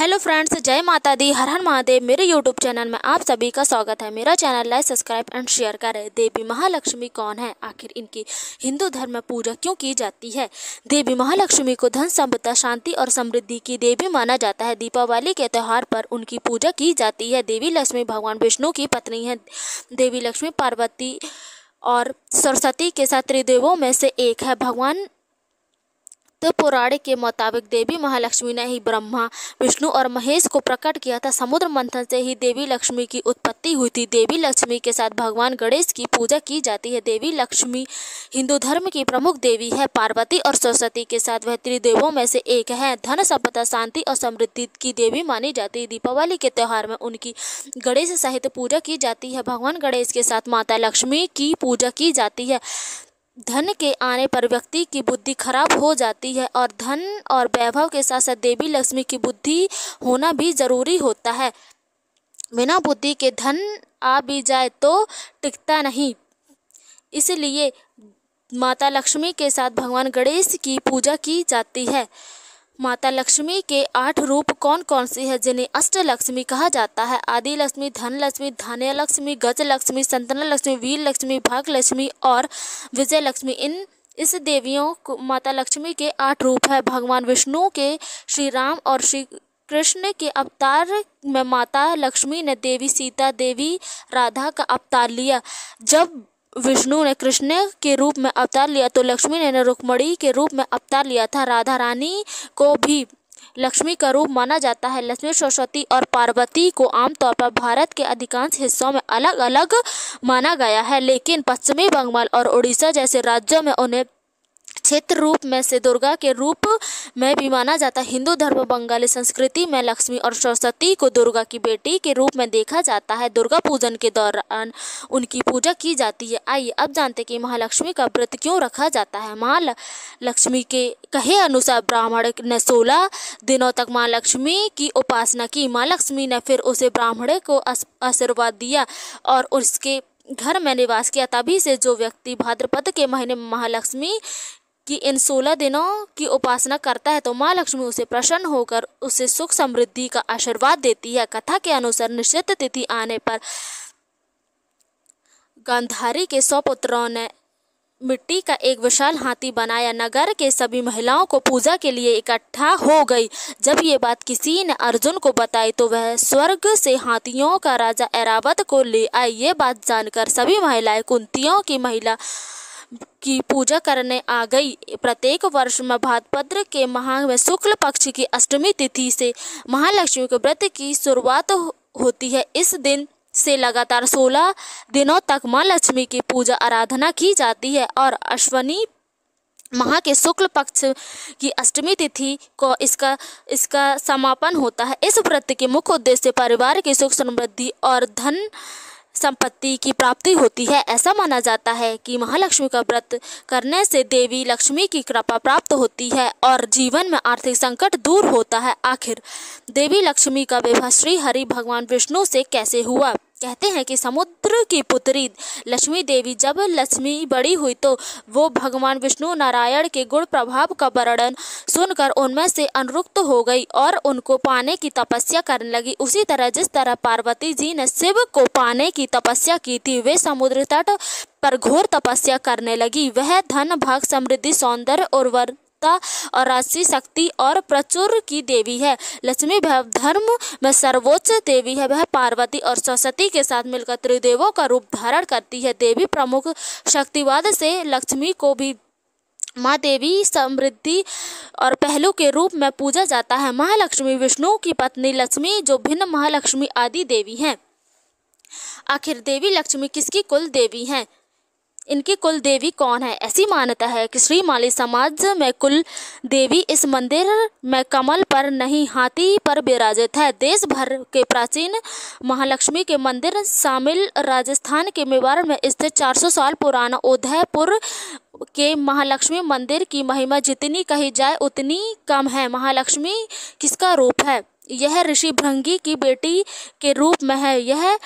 Hello friends, जय माता दी, हर हर महादेव। मेरे यूट्यूब चैनल में आप सभी का स्वागत है। मेरा channel like, subscribe and share करें। देवी महालक्ष्मी कौन है? आखिर इनकी हिंदू धर्म में पूजा क्यों की जाती है? देवी महालक्ष्मी को धन संपदा, शांति और समृद्धि की देवी माना जाता है। दीपावली के त्यौहार पर उनकी पूजा की जाती है। देवी लक्ष्मी भगवान विष्णु की पत्नी है। देवी लक्ष्मी पार्वती और सरस्वती के साथ त्रिदेवों में से एक है। भगवान तो पुराण के मुताबिक देवी महालक्ष्मी ने ही ब्रह्मा, विष्णु और महेश को प्रकट किया था। समुद्र मंथन से ही देवी लक्ष्मी की उत्पत्ति हुई थी। देवी लक्ष्मी के साथ भगवान गणेश की पूजा की जाती है। देवी लक्ष्मी हिंदू धर्म की प्रमुख देवी है। पार्वती और सरस्वती के साथ वह त्रिदेवों में से एक है। धन संपदा, शांति और समृद्धि की देवी मानी जाती है। दीपावली के त्यौहार में उनकी गणेश सहित पूजा की जाती है। भगवान गणेश के साथ माता लक्ष्मी की पूजा की जाती है। धन के आने पर व्यक्ति की बुद्धि खराब हो जाती है और धन और वैभव के साथ साथ देवी लक्ष्मी की बुद्धि होना भी जरूरी होता है। बिना बुद्धि के धन आ भी जाए तो टिकता नहीं। इसलिए माता लक्ष्मी के साथ भगवान गणेश की पूजा की जाती है। माता लक्ष्मी के 8 रूप कौन कौन से हैं, जिन्हें अष्ट लक्ष्मी कहा जाता है? आदि लक्ष्मी, धन लक्ष्मी, धान्य लक्ष्मी, गज लक्ष्मी, संतान लक्ष्मी, वीर लक्ष्मी, भाग्य लक्ष्मी और विजय लक्ष्मी। इस देवियों को माता लक्ष्मी के 8 रूप है। भगवान विष्णु के श्री राम और श्री कृष्ण के अवतार में माता लक्ष्मी ने देवी सीता, देवी राधा का अवतार लिया। जब विष्णु ने कृष्ण के रूप में अवतार लिया तो लक्ष्मी ने रुक्मिणी के रूप में अवतार लिया था। राधा रानी को भी लक्ष्मी का रूप माना जाता है। लक्ष्मी, सरस्वती और पार्वती को आमतौर पर भारत के अधिकांश हिस्सों में अलग अलग माना गया है, लेकिन पश्चिमी बंगाल और उड़ीसा जैसे राज्यों में उन्हें क्षेत्र रूप में से दुर्गा के रूप में भी माना जाता है। हिंदू धर्म बंगाली संस्कृति में लक्ष्मी और सरस्वती को दुर्गा की बेटी के रूप में देखा जाता है। दुर्गा पूजन के दौरान उनकी पूजा की जाती है। आइए अब जानते हैं कि महालक्ष्मी का व्रत क्यों रखा जाता है। महालक्ष्मी के कहे अनुसार ब्राह्मण ने 16 दिनों तक माँ लक्ष्मी की उपासना की। माँ लक्ष्मी ने फिर उसे ब्राह्मण को आशीर्वाद दिया और उसके घर में निवास किया। तभी से जो व्यक्ति भाद्रपद के महीने में महालक्ष्मी कि इन 16 दिनों की उपासना करता है तो माँ लक्ष्मी उसे प्रसन्न होकर उसे सुख समृद्धि का आशीर्वाद देती है। कथा के अनुसार निश्चित तिथि आने पर गांधारी के 100 पुत्रों ने मिट्टी का एक विशाल हाथी बनाया। नगर के सभी महिलाओं को पूजा के लिए इकट्ठा हो गई। जब ये बात किसी ने अर्जुन को बताई तो वह स्वर्ग से हाथियों का राजा ऐरावत को ले आई। ये बात जानकर सभी महिलाएं कुंतियों की महिला की पूजा करने आ गई। प्रत्येक वर्ष में भाद्रपद के माह में शुक्ल पक्ष की अष्टमी तिथि से महालक्ष्मी के व्रत की शुरुआत होती है। इस दिन से लगातार 16 दिनों तक माँ लक्ष्मी की पूजा आराधना की जाती है और अश्विनी माह के शुक्ल पक्ष की अष्टमी तिथि को इसका समापन होता है। इस व्रत के मुख्य उद्देश्य परिवार की सुख समृद्धि और धन संपत्ति की प्राप्ति होती है। ऐसा माना जाता है कि महालक्ष्मी का व्रत करने से देवी लक्ष्मी की कृपा प्राप्त होती है और जीवन में आर्थिक संकट दूर होता है। आखिर देवी लक्ष्मी का विवाह श्री हरि भगवान विष्णु से कैसे हुआ? कहते हैं कि समुद्र की पुत्री लक्ष्मी देवी जब लक्ष्मी बड़ी हुई तो वो भगवान विष्णु नारायण के गुण प्रभाव का वर्णन सुनकर उनमें से अनुरक्त हो गई और उनको पाने की तपस्या करने लगी। उसी तरह जिस तरह पार्वती जी ने शिव को पाने की तपस्या की थी, वे समुद्र तट पर घोर तपस्या करने लगी। वह धन, भाग, समृद्धि, सौंदर्य, उर्वरता और राशि, शक्ति और प्रचुर की देवी है। लक्ष्मी धर्म में सर्वोच्च देवी है। वह पार्वती और सरस्वती के साथ मिलकर त्रिदेवों का रूप धारण करती है। देवी प्रमुख शक्तिवाद से लक्ष्मी को भी माँ देवी समृद्धि और पहलू के रूप में पूजा जाता है। महालक्ष्मी विष्णु की पत्नी लक्ष्मी जो भिन्न महालक्ष्मी आदि देवी हैं। आखिर देवी लक्ष्मी किसकी कुल देवी हैं? इनकी कुल देवी कौन है? ऐसी मान्यता है कि श्री माली समाज में कुल देवी इस मंदिर में कमल पर नहीं हाथी पर विराजित है। देश भर के प्राचीन महालक्ष्मी के मंदिर शामिल राजस्थान के मेवाड़ में स्थित 400 साल पुराना उदयपुर के महालक्ष्मी मंदिर की महिमा जितनी कही जाए उतनी कम है। महालक्ष्मी किसका रूप है? यह ऋषि भृंगी की बेटी के रूप में है। यह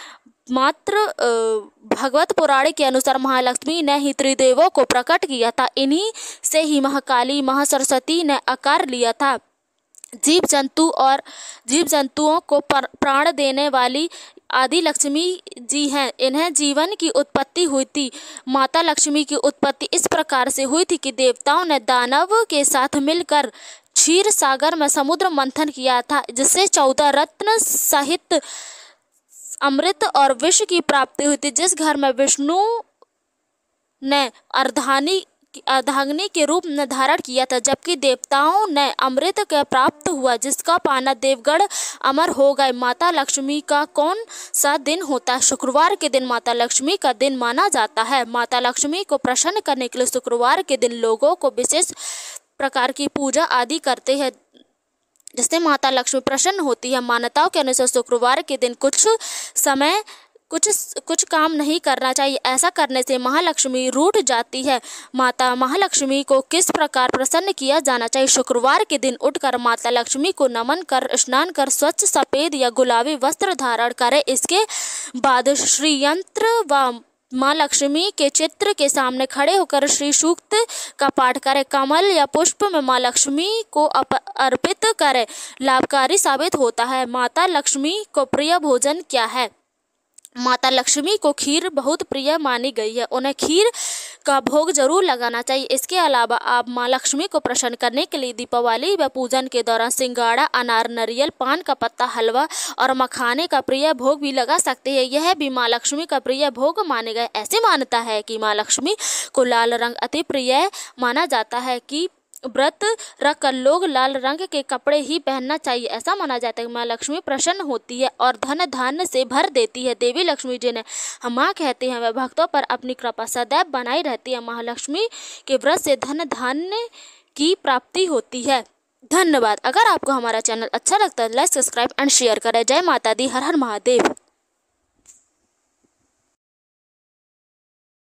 मात्र भगवत पुराण के अनुसार महालक्ष्मी ने ही त्रिदेवों को प्रकट किया था। इन्हीं से ही महाकाली, महासरस्वती ने आकार लिया था। जीव जंतुओं को प्राण देने वाली आदि लक्ष्मी जी हैं। इन्हें जीवन की उत्पत्ति हुई थी। माता लक्ष्मी की उत्पत्ति इस प्रकार से हुई थी कि देवताओं ने दानव के साथ मिलकर क्षीर सागर में समुद्र मंथन किया था, जिससे 14 रत्न सहित अमृत और विष की प्राप्ति हुई थी। जिस घर में विष्णु ने अर्धांगिनी के रूप में धारण किया था, जबकि देवताओं ने अमृत के प्राप्त हुआ, जिसका पाना देवगण अमर हो गए। माता लक्ष्मी का कौन सा दिन होता है? शुक्रवार के दिन माता लक्ष्मी का दिन माना जाता है। माता लक्ष्मी को प्रसन्न करने के लिए शुक्रवार के दिन लोगों को विशेष प्रकार की पूजा आदि करते हैं, जिससे माता लक्ष्मी प्रसन्न होती है। मान्यताओं के अनुसार शुक्रवार के दिन कुछ काम नहीं करना चाहिए। ऐसा करने से महालक्ष्मी रूठ जाती है। माता महालक्ष्मी को किस प्रकार प्रसन्न किया जाना चाहिए? शुक्रवार के दिन उठकर माता लक्ष्मी को नमन कर स्नान कर स्वच्छ सफ़ेद या गुलाबी वस्त्र धारण करें। इसके बाद श्री यंत्र व माँ लक्ष्मी के चित्र के सामने खड़े होकर श्री सूक्त का पाठ करें। कमल या पुष्प में माँ लक्ष्मी को अर्पित करें, लाभकारी साबित होता है। माता लक्ष्मी को प्रिय भोजन क्या है? माता लक्ष्मी को खीर बहुत प्रिय मानी गई है। उन्हें खीर का भोग जरूर लगाना चाहिए। इसके अलावा आप माँ लक्ष्मी को प्रसन्न करने के लिए दीपावली व पूजन के दौरान सिंगाड़ा, अनार, नारियल, पान का पत्ता, हलवा और मखाने का प्रिय भोग भी लगा सकते हैं। यह भी माँ लक्ष्मी का प्रिय भोग माने गए। ऐसी मान्यता है कि माँ लक्ष्मी को लाल रंग अति प्रिय माना जाता है कि व्रत रखकर लोग लाल रंग के कपड़े ही पहनना चाहिए। ऐसा माना जाता है कि माँ लक्ष्मी प्रसन्न होती है और धन धान्य से भर देती है। देवी लक्ष्मी जिन्हें हम माँ कहते हैं, वह भक्तों पर अपनी कृपा सदैव बनाई रहती है। महालक्ष्मी के व्रत से धन धान्य की प्राप्ति होती है। धन्यवाद। अगर आपको हमारा चैनल अच्छा लगता है, लाइक, सब्सक्राइब एंड शेयर करें। जय माता दी। हर हर महादेव।